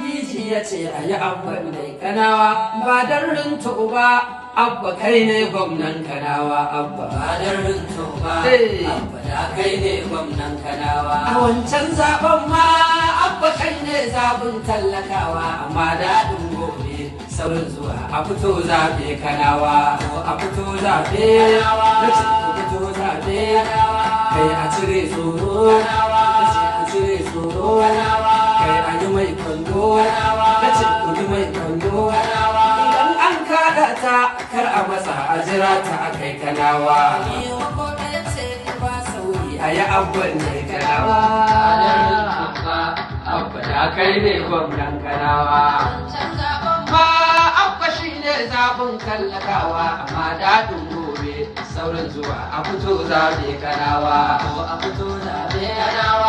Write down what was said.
Diji ya ce a yi abban dai kanawa ba don rinto ba, abba kai ne gwamnan kanawa, abba ba don rinto ba, abba da kai ne gwamnan kanawa. A wancan zaben ma abba kai ne zabin tallakawa, amma daɗin gobe saurin zuwa a fito zaɓe kanawa, a fito zaɓe, na ce ku fito zaɓe, kai a cire tsoro, na ce a cire tsoro, kai a yi mai kwando, na ce ku yi mai kwando, idan an kaɗa ta kar a matsa a jira ta a kai kanawa. A yi abban ne kanawa, abba da kai ne gwamnan kanawa. Ma abba shi ne zabin tallakawa, amma daɗin gobe sauran zuwa a fito zaɓe kanawa, a fito zaɓe kanawa.